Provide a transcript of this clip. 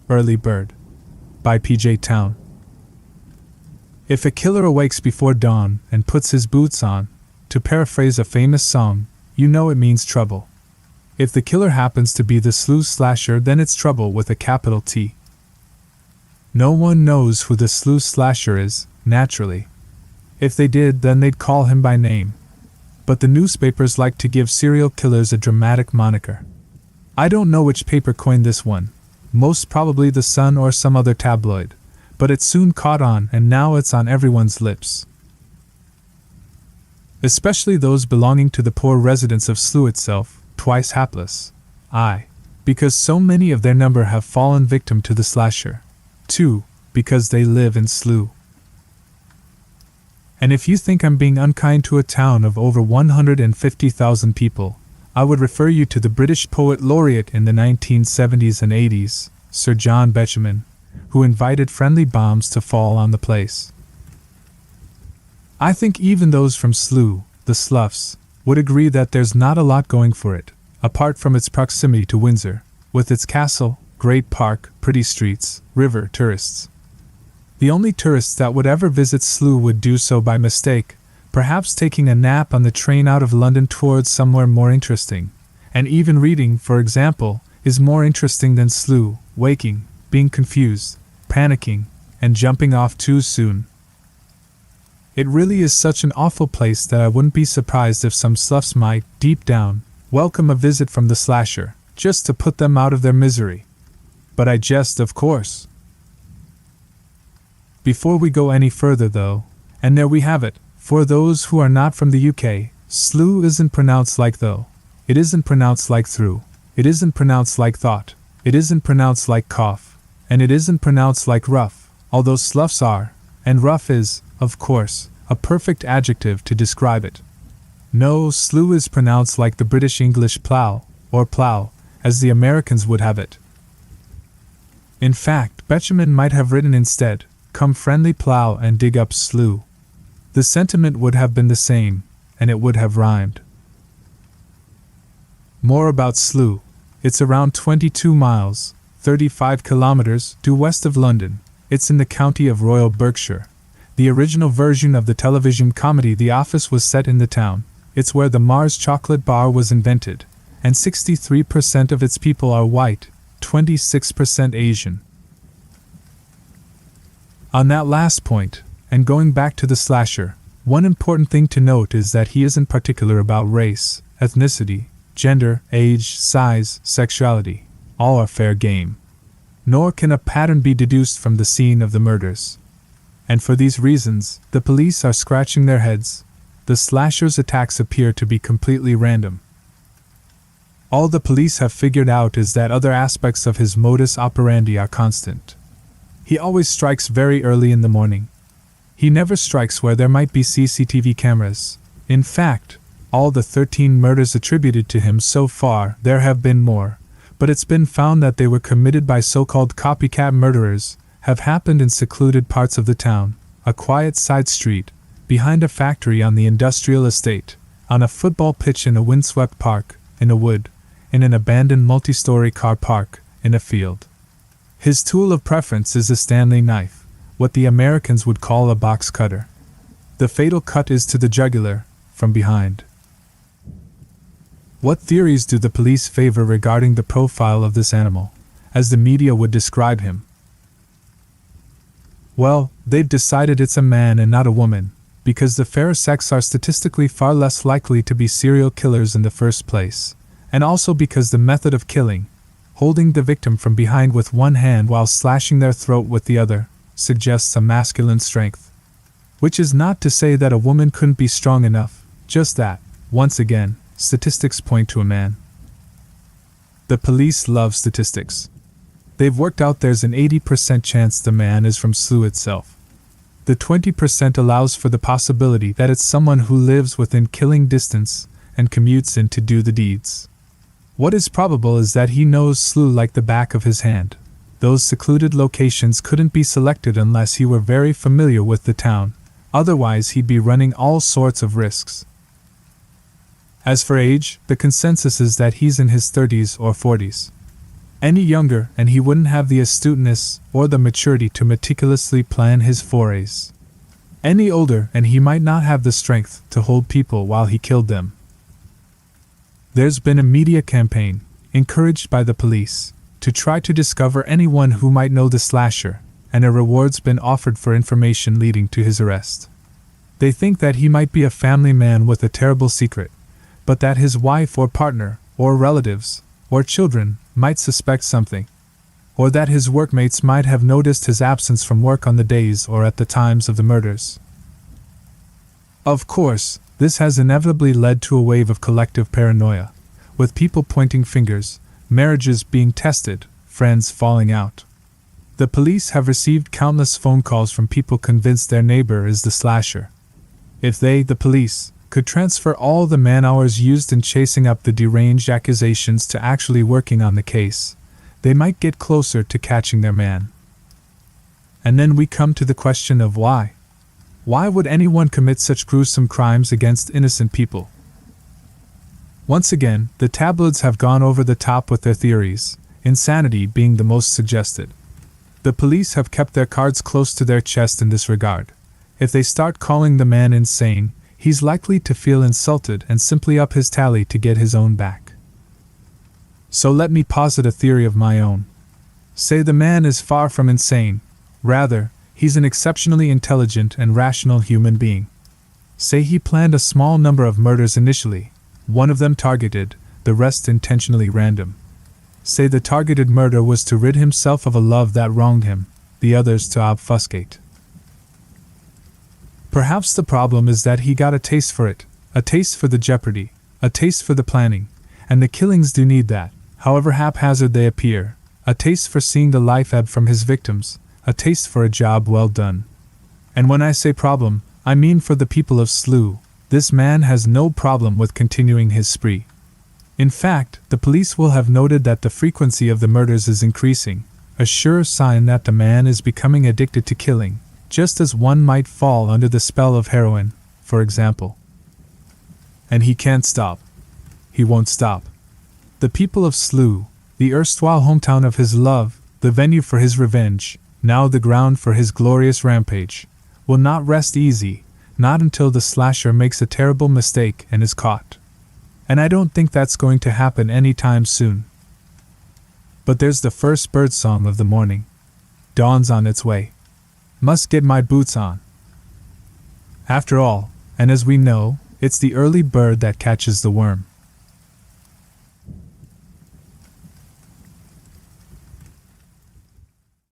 Early Bird, by P.J. Town. If a killer awakes before dawn and puts his boots on, to paraphrase a famous song, you know it means trouble. If the killer happens to be the sleuth slasher, then it's trouble with a capital T. No one knows who the sleuth slasher is, naturally. If they did, then they'd call him by name. But the newspapers like to give serial killers a dramatic moniker. I don't know which paper coined this one, most probably The Sun or some other tabloid, but it soon caught on and now it's on everyone's lips. Especially those belonging to the poor residents of Slough itself, twice hapless. Because so many of their number have fallen victim to the slasher. 2. Because they live in Slough. And if you think I'm being unkind to a town of over 150,000 people, I would refer you to the British poet laureate in the 1970s and 80s, Sir John Betjeman, who invited friendly bombs to fall on the place. I think even those from Slough, the Sloughs, would agree that there's not a lot going for it, apart from its proximity to Windsor, with its castle, great park, pretty streets, river, tourists. The only tourists that would ever visit Slough would do so by mistake, perhaps taking a nap on the train out of London towards somewhere more interesting, and even reading, for example, is more interesting than Slough, waking, being confused, panicking, and jumping off too soon. It really is such an awful place that I wouldn't be surprised if some sloughs might, deep down, welcome a visit from the slasher, just to put them out of their misery. But I jest, of course. Before we go any further though, and there we have it, for those who are not from the UK, Slough isn't pronounced like though, it isn't pronounced like through, it isn't pronounced like thought, it isn't pronounced like cough, and it isn't pronounced like rough, although sloughs are, and rough is, of course, a perfect adjective to describe it. No, Slough is pronounced like the British English plough, or plough, as the Americans would have it. In fact, Betjeman might have written instead, "Come friendly plough and dig up Slough." The sentiment would have been the same, and it would have rhymed. More about Slough. It's around 22 miles, 35 kilometers, due west of London. It's in the county of Royal Berkshire. The original version of the television comedy The Office was set in the town. It's where the Mars chocolate bar was invented, and 63% of its people are white, 26% Asian. On that last point, and going back to the slasher, one important thing to note is that he isn't particular about race, ethnicity, gender, age, size, sexuality. All are fair game. Nor can a pattern be deduced from the scene of the murders. And for these reasons, the police are scratching their heads. The slasher's attacks appear to be completely random. All the police have figured out is that other aspects of his modus operandi are constant. He always strikes very early in the morning. He never strikes where there might be CCTV cameras. In fact, all the 13 murders attributed to him so far, there have been more, but it's been found that they were committed by so-called copycat murderers, have happened in secluded parts of the town, a quiet side street, behind a factory on the industrial estate, on a football pitch in a windswept park, in a wood, in an abandoned multi-story car park, in a field. His tool of preference is a Stanley knife, what the Americans would call a box cutter. The fatal cut is to the jugular, from behind. What theories do the police favor regarding the profile of this animal, as the media would describe him? Well, they've decided it's a man and not a woman, because the fairer sex are statistically far less likely to be serial killers in the first place, and also because the method of killing, holding the victim from behind with one hand while slashing their throat with the other, suggests a masculine strength. Which is not to say that a woman couldn't be strong enough, just that, once again, statistics point to a man. The police love statistics. They've worked out there's an 80% chance the man is from Slough itself. The 20% allows for the possibility that it's someone who lives within killing distance and commutes in to do the deeds. What is probable is that he knows Slough like the back of his hand. Those secluded locations couldn't be selected unless he were very familiar with the town, otherwise he'd be running all sorts of risks. As for age, the consensus is that he's in his 30s or 40s. Any younger, and he wouldn't have the astuteness or the maturity to meticulously plan his forays. Any older, and he might not have the strength to hold people while he killed them. There's been a media campaign, encouraged by the police, to try to discover anyone who might know the slasher, and a reward's been offered for information leading to his arrest. They think that he might be a family man with a terrible secret, but that his wife or partner, or relatives, or children, might suspect something, or that his workmates might have noticed his absence from work on the days or at the times of the murders. Of course, this has inevitably led to a wave of collective paranoia, with people pointing fingers, marriages being tested, friends falling out. The police have received countless phone calls from people convinced their neighbor is the slasher. If they, the police, could transfer all the man-hours used in chasing up the deranged accusations to actually working on the case, they might get closer to catching their man. And then we come to the question of why. Why would anyone commit such gruesome crimes against innocent people? Once again, the tabloids have gone over the top with their theories, insanity being the most suggested. The police have kept their cards close to their chest in this regard. If they start calling the man insane, he's likely to feel insulted and simply up his tally to get his own back. So let me posit a theory of my own. Say the man is far from insane. Rather, he's an exceptionally intelligent and rational human being. Say he planned a small number of murders initially, one of them targeted, the rest intentionally random. Say the targeted murder was to rid himself of a love that wronged him, the others to obfuscate. Perhaps the problem is that he got a taste for it, a taste for the jeopardy, a taste for the planning, and the killings do need that, however haphazard they appear, a taste for seeing the life ebb from his victims, a taste for a job well done. And when I say problem, I mean for the people of Slough. This man has no problem with continuing his spree. In fact, the police will have noted that the frequency of the murders is increasing, a sure sign that the man is becoming addicted to killing, just as one might fall under the spell of heroin, for example. And he can't stop. He won't stop. The people of Slough, the erstwhile hometown of his love, the venue for his revenge, now the ground for his glorious rampage, will not rest easy, not until the slasher makes a terrible mistake and is caught. And I don't think that's going to happen anytime soon. But there's the first birdsong of the morning. Dawn's on its way. Must get my boots on. After all, and as we know, it's the early bird that catches the worm.